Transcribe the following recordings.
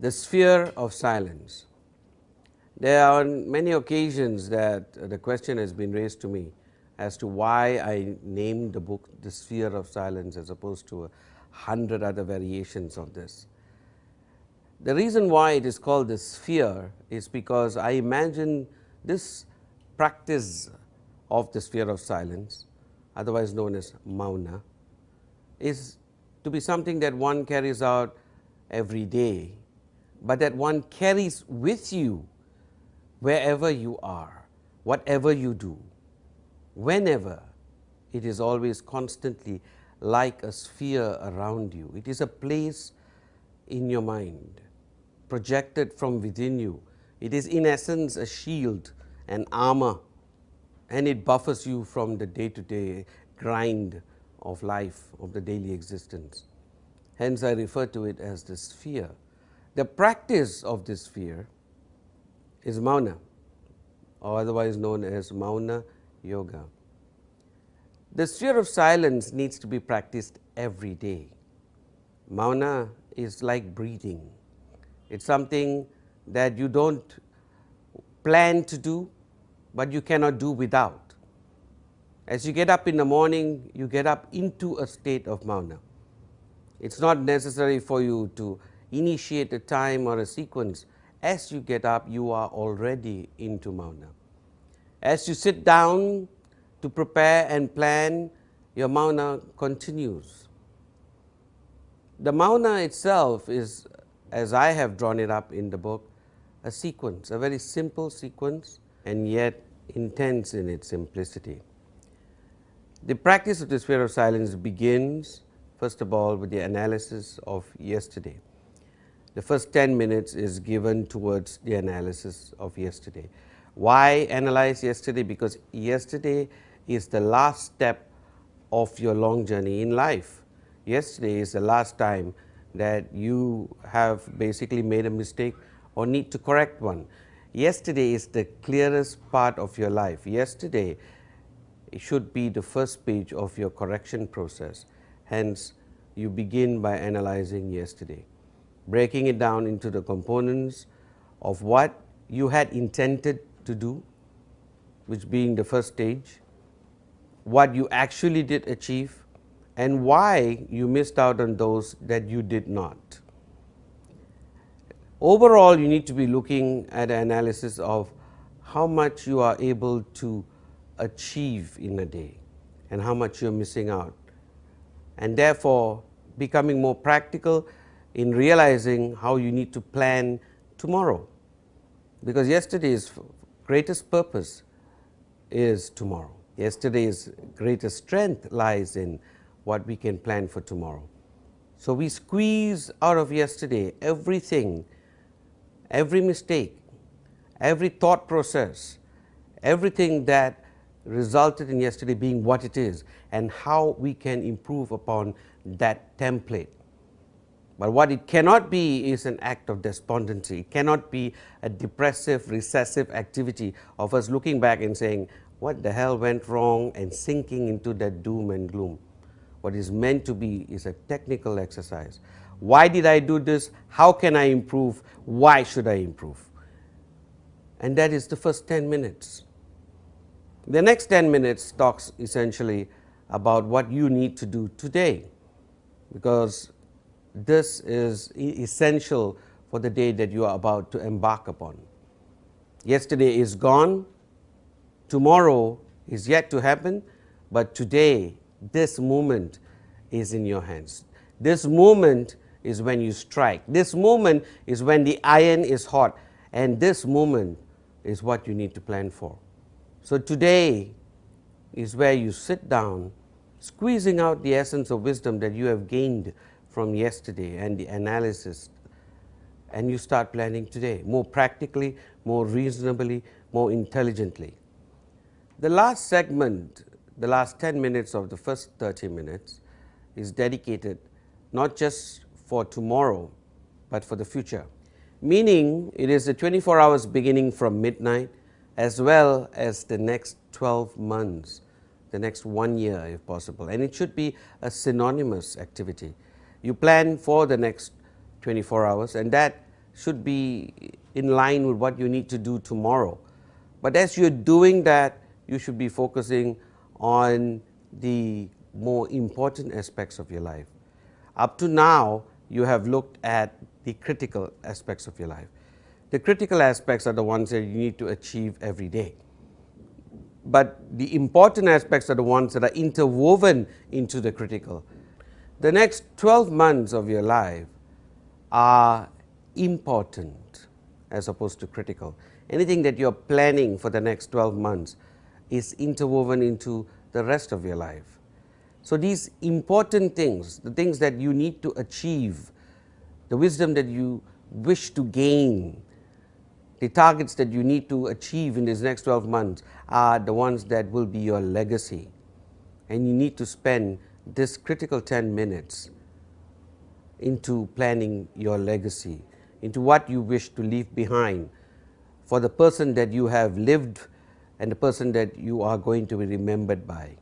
The sphere of silence. There are many occasions that the question has been raised to me as to why I named the book The Sphere of Silence as opposed to 100 other variations of this. The reason why it is called the sphere is because I imagine this practice of the sphere of silence, otherwise known as mauna, is to be something that one carries out every day, but that one carries with you wherever you are, whatever you do, whenever. It is always constantly like a sphere around you. It is a place in your mind, projected from within you. It is in essence a shield, an armor, and it buffers you from the day-to-day grind of life, of the daily existence. Hence I refer to it as the sphere. The practice of this sphere is mauna, or otherwise known as mauna yoga. The sphere of silence needs to be practiced every day. Mauna is like breathing. It's something that you don't plan to do, but you cannot do without. As you get up in the morning, you get up into a state of mauna. It's not necessary for you to initiate a time or a sequence. As you get up, you are already into mauna. As you sit down to prepare and plan, your mauna continues. The mauna itself is, as I have drawn it up in the book, a sequence, a very simple sequence, and yet intense in its simplicity. The practice of the sphere of silence begins, first of all, with the analysis of yesterday. The first 10 minutes is given towards the analysis of yesterday. Why analyze yesterday? Because yesterday is the last step of your long journey in life. Yesterday is the last time that you have basically made a mistake or need to correct one. Yesterday is the clearest part of your life. Yesterday it should be the first page of your correction process. Hence, you begin by analyzing yesterday, breaking it down into the components of what you had intended to do, which being the first stage, what you actually did achieve, and why you missed out on those that you did not. Overall, you need to be looking at an analysis of how much you are able to achieve in a day and how much you're missing out, and therefore becoming more practical in realizing how you need to plan tomorrow, because yesterday's greatest purpose is tomorrow. Yesterday's greatest strength lies in what we can plan for tomorrow. So we squeeze out of yesterday everything, every mistake, every thought process, everything that resulted in yesterday being what it is, and how we can improve upon that template. But what it cannot be is an act of despondency. It cannot be a depressive, recessive activity of us looking back and saying, what the hell went wrong, and sinking into that doom and gloom. What is meant to be is a technical exercise. Why did I do this? How can I improve? Why should I improve? And that is the first 10 minutes. The next 10 minutes talks essentially about what you need to do today, because this is essential for the day that you are about to embark upon. Yesterday is gone, tomorrow is yet to happen, but today, this moment is in your hands. This moment is when you strike. This moment is when the iron is hot, and this moment is what you need to plan for. So today is where you sit down, squeezing out the essence of wisdom that you have gained from yesterday and the analysis, and you start planning today more practically, more reasonably, more intelligently. The last segment, the last 10 minutes of the first 30 minutes is dedicated not just for tomorrow, but for the future. Meaning it is the 24 hours beginning from midnight, as well as the next 12 months, the next 1 year if possible. And it should be a synonymous activity. You plan for the next 24 hours, and that should be in line with what you need to do tomorrow. But as you're doing that, you should be focusing on the more important aspects of your life. Up to now, you have looked at the critical aspects of your life. The critical aspects are the ones that you need to achieve every day. But the important aspects are the ones that are interwoven into the critical. The next 12 months of your life are important as opposed to critical. Anything that you're planning for the next 12 months is interwoven into the rest of your life. So these important things, the things that you need to achieve, the wisdom that you wish to gain, the targets that you need to achieve in these next 12 months are the ones that will be your legacy. And you need to spend this critical 10 minutes into planning your legacy, into what you wish to leave behind for the person that you have lived and the person that you are going to be remembered by.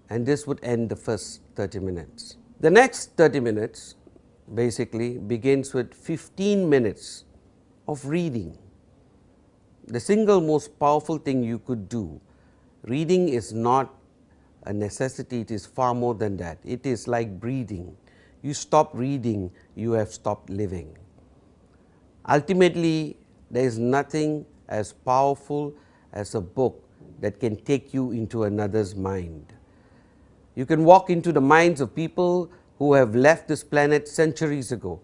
And this would end the first 30 minutes. The next 30 minutes basically begins with 15 minutes of reading. The single most powerful thing you could do. Reading is not a necessity, it is far more than that. It is like breathing. You stop reading, you have stopped living. Ultimately, there is nothing as powerful as a book that can take you into another's mind. You can walk into the minds of people who have left this planet centuries ago.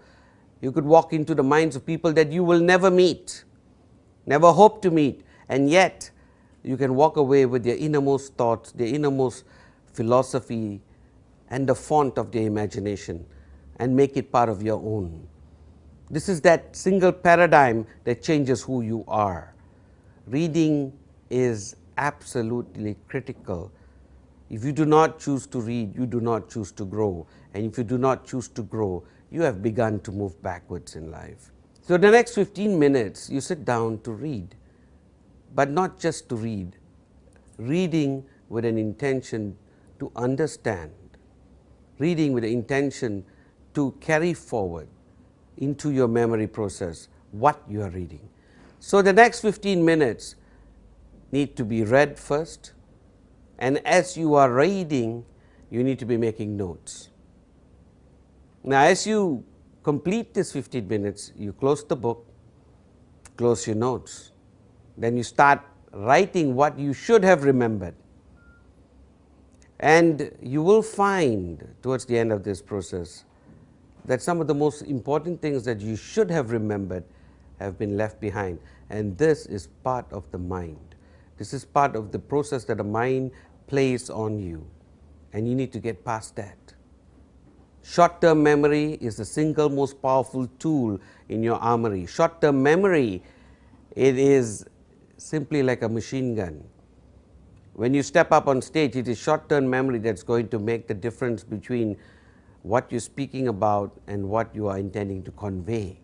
You could walk into the minds of people that you will never meet, never hope to meet, and yet you can walk away with their innermost thoughts, their innermost philosophy, and the font of their imagination, and make it part of your own. This is that single paradigm that changes who you are. Reading is absolutely critical. If you do not choose to read, you do not choose to grow. And if you do not choose to grow, you have begun to move backwards in life. So the next 15 minutes, you sit down to read, but not just to read. Reading with an intention to understand. Reading with the intention to carry forward into your memory process what you are reading. So the next 15 minutes need to be read first, and as you are reading, you need to be making notes. Now, as you complete this 15 minutes, you close the book, close your notes. Then you start writing what you should have remembered. And you will find towards the end of this process that some of the most important things that you should have remembered have been left behind. And this is part of the mind. This is part of the process that the mind plays on you. And you need to get past that. Short-term memory is the single most powerful tool in your armory. Short-term memory, it is simply like a machine gun. When you step up on stage, it is short-term memory that's going to make the difference between what you're speaking about and what you are intending to convey.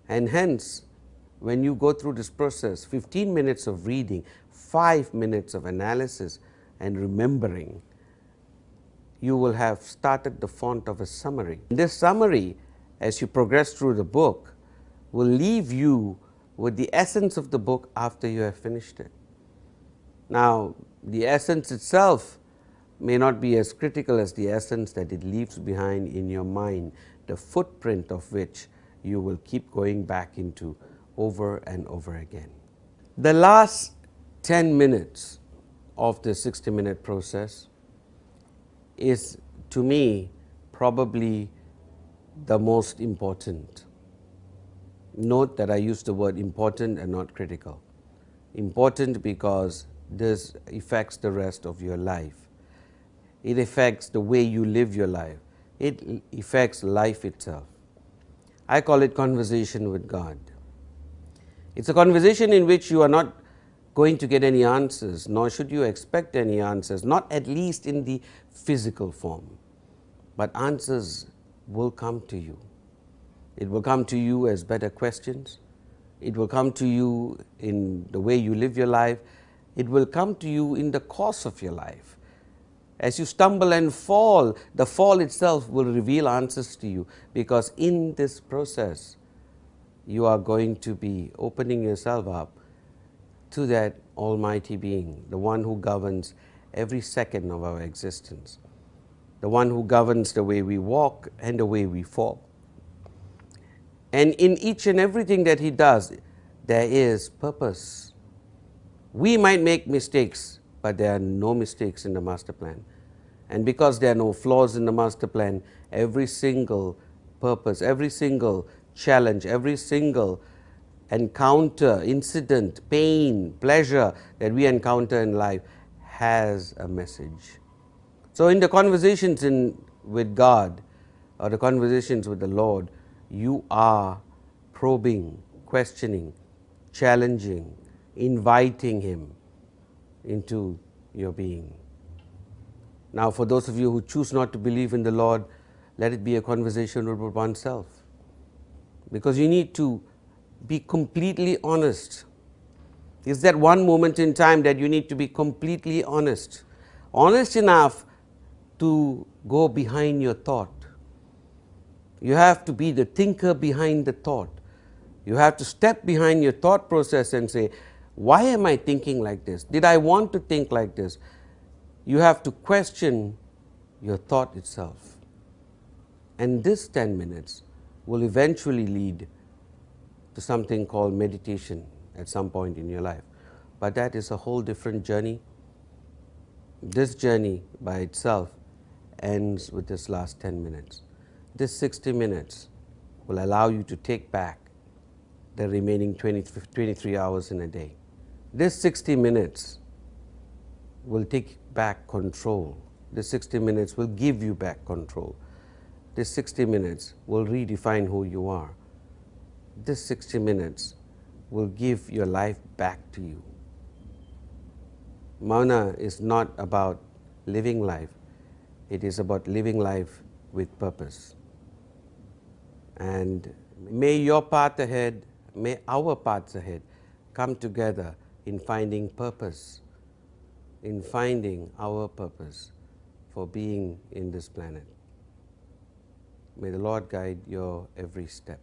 And hence, when you go through this process, 15 minutes of reading, 5 minutes of analysis and remembering, you will have started the font of a summary. This summary, as you progress through the book, will leave you with the essence of the book after you have finished it. Now, the essence itself may not be as critical as the essence that it leaves behind in your mind, the footprint of which you will keep going back into over and over again. The last 10 minutes of the 60-minute process is, to me, probably the most important. Note that I use the word important and not critical. Important because this affects the rest of your life. It affects the way you live your life. It affects life itself. I call it conversation with God. It's a conversation in which you are not going to get any answers, nor should you expect any answers, not at least in the physical form. But answers will come to you. It will come to you as better questions. It will come to you in the way you live your life. It will come to you in the course of your life. As you stumble and fall, the fall itself will reveal answers to you, because in this process, you are going to be opening yourself up to that Almighty Being, the one who governs every second of our existence, the one who governs the way we walk and the way we fall. And in each and everything that He does, there is purpose. We might make mistakes, but there are no mistakes in the master plan. And because there are no flaws in the master plan, every single purpose, every single challenge, every single encounter, incident, pain, pleasure that we encounter in life has a message. So in the conversations with God, or the conversations with the Lord, you are probing, questioning, challenging, inviting Him into your being. Now, for those of you who choose not to believe in the Lord, let it be a conversation with oneself, because you need to be completely honest. Is that one moment in time that you need to be completely honest, honest enough to go behind your thought. You have to be the thinker behind the thought. You have to step behind your thought process and say, why am I thinking like this? Did I want to think like this? You have to question your thought itself. And this 10 minutes will eventually lead to something called meditation at some point in your life. But that is a whole different journey. This journey by itself ends with this last 10 minutes. This 60 minutes will allow you to take back the remaining 23 hours in a day. This 60 minutes will take back control. This 60 minutes will give you back control. This 60 minutes will redefine who you are. This 60 minutes will give your life back to you. Mauna is not about living life. It is about living life with purpose. And may your path ahead, may our paths ahead come together in finding purpose, in finding our purpose for being in this planet. May the Lord guide your every step.